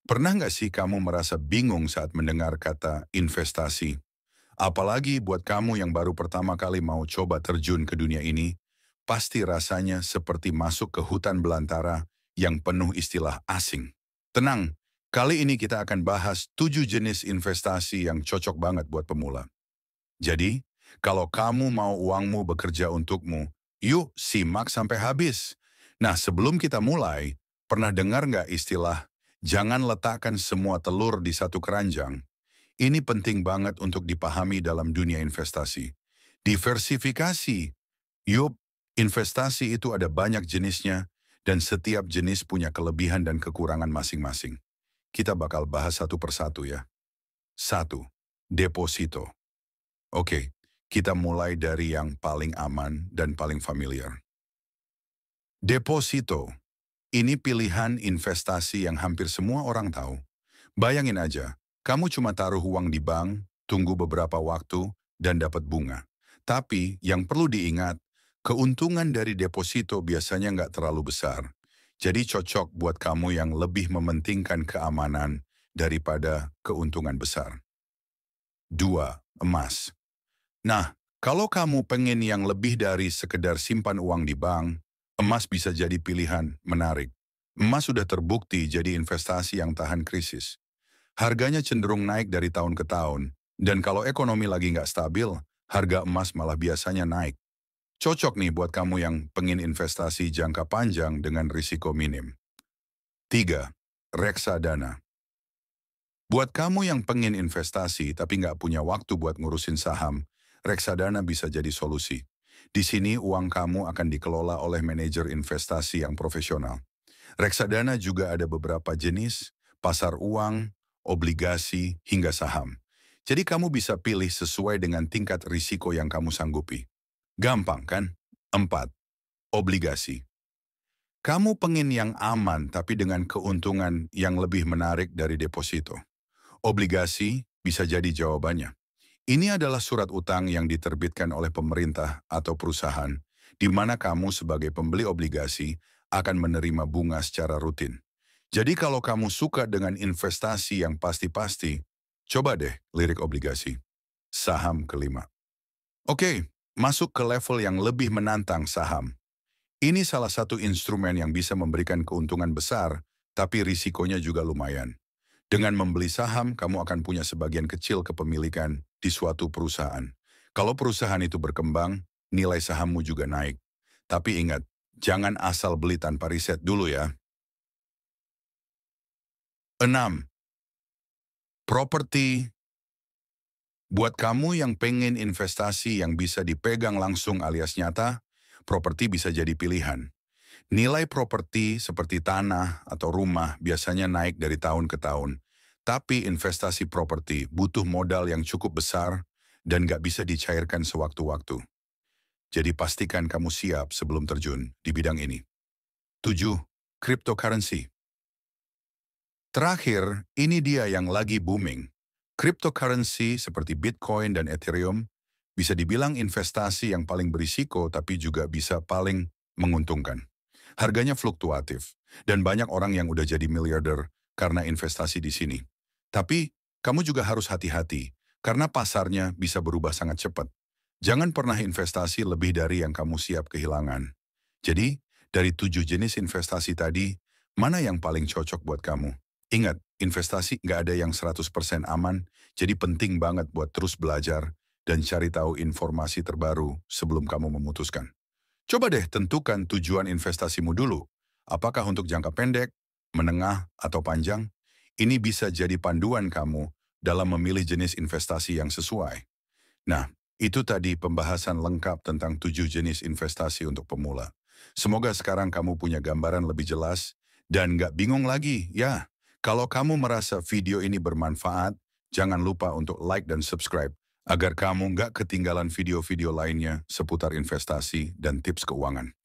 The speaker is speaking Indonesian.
Pernah nggak sih kamu merasa bingung saat mendengar kata investasi? Apalagi buat kamu yang baru pertama kali mau coba terjun ke dunia ini, pasti rasanya seperti masuk ke hutan belantara yang penuh istilah asing. Tenang, kali ini kita akan bahas 7 jenis investasi yang cocok banget buat pemula. Jadi, kalau kamu mau uangmu bekerja untukmu, yuk simak sampai habis. Nah, sebelum kita mulai, pernah dengar nggak istilah jangan letakkan semua telur di satu keranjang? Ini penting banget untuk dipahami dalam dunia investasi. Diversifikasi. Yup, investasi itu ada banyak jenisnya dan setiap jenis punya kelebihan dan kekurangan masing-masing. Kita bakal bahas satu persatu ya. Satu, deposito. Oke, kita mulai dari yang paling aman dan paling familiar. Deposito. Ini pilihan investasi yang hampir semua orang tahu. Bayangin aja, kamu cuma taruh uang di bank, tunggu beberapa waktu, dan dapat bunga. Tapi yang perlu diingat, keuntungan dari deposito biasanya nggak terlalu besar. Jadi cocok buat kamu yang lebih mementingkan keamanan daripada keuntungan besar. Dua, emas. Nah, kalau kamu pengen yang lebih dari sekedar simpan uang di bank, emas bisa jadi pilihan menarik. Emas sudah terbukti jadi investasi yang tahan krisis. Harganya cenderung naik dari tahun ke tahun, dan kalau ekonomi lagi nggak stabil, harga emas malah biasanya naik. Cocok nih buat kamu yang pengen investasi jangka panjang dengan risiko minim. Tiga, reksadana. Buat kamu yang pengen investasi tapi nggak punya waktu buat ngurusin saham, reksadana bisa jadi solusi. Di sini uang kamu akan dikelola oleh manajer investasi yang profesional. Reksadana juga ada beberapa jenis, pasar uang, obligasi, hingga saham. Jadi kamu bisa pilih sesuai dengan tingkat risiko yang kamu sanggupi. Gampang kan? 4. Obligasi. Kamu pengen yang aman tapi dengan keuntungan yang lebih menarik dari deposito. Obligasi bisa jadi jawabannya. Ini adalah surat utang yang diterbitkan oleh pemerintah atau perusahaan, di mana kamu sebagai pembeli obligasi akan menerima bunga secara rutin. Jadi kalau kamu suka dengan investasi yang pasti-pasti, coba deh lirik obligasi. Saham kelima. Oke, masuk ke level yang lebih menantang saham. Ini salah satu instrumen yang bisa memberikan keuntungan besar, tapi risikonya juga lumayan. Dengan membeli saham, kamu akan punya sebagian kecil kepemilikan di suatu perusahaan. Kalau perusahaan itu berkembang, nilai sahammu juga naik. Tapi ingat, jangan asal beli tanpa riset dulu ya. 6. Properti. Buat kamu yang pengen investasi yang bisa dipegang langsung alias nyata, properti bisa jadi pilihan. Nilai properti seperti tanah atau rumah biasanya naik dari tahun ke tahun. Tapi investasi properti butuh modal yang cukup besar dan nggak bisa dicairkan sewaktu-waktu. Jadi pastikan kamu siap sebelum terjun di bidang ini. 7. Cryptocurrency. Terakhir, ini dia yang lagi booming. Cryptocurrency seperti Bitcoin dan Ethereum bisa dibilang investasi yang paling berisiko tapi juga bisa paling menguntungkan. Harganya fluktuatif dan banyak orang yang udah jadi miliarder karena investasi di sini. Tapi kamu juga harus hati-hati karena pasarnya bisa berubah sangat cepat. Jangan pernah investasi lebih dari yang kamu siap kehilangan. Jadi, dari 7 jenis investasi tadi, mana yang paling cocok buat kamu? Ingat, investasi nggak ada yang 100% aman, jadi penting banget buat terus belajar dan cari tahu informasi terbaru sebelum kamu memutuskan. Coba deh tentukan tujuan investasimu dulu. Apakah untuk jangka pendek, menengah, atau panjang? Ini bisa jadi panduan kamu dalam memilih jenis investasi yang sesuai. Nah, itu tadi pembahasan lengkap tentang 7 jenis investasi untuk pemula. Semoga sekarang kamu punya gambaran lebih jelas dan nggak bingung lagi. Ya, kalau kamu merasa video ini bermanfaat, jangan lupa untuk like dan subscribe agar kamu nggak ketinggalan video-video lainnya seputar investasi dan tips keuangan.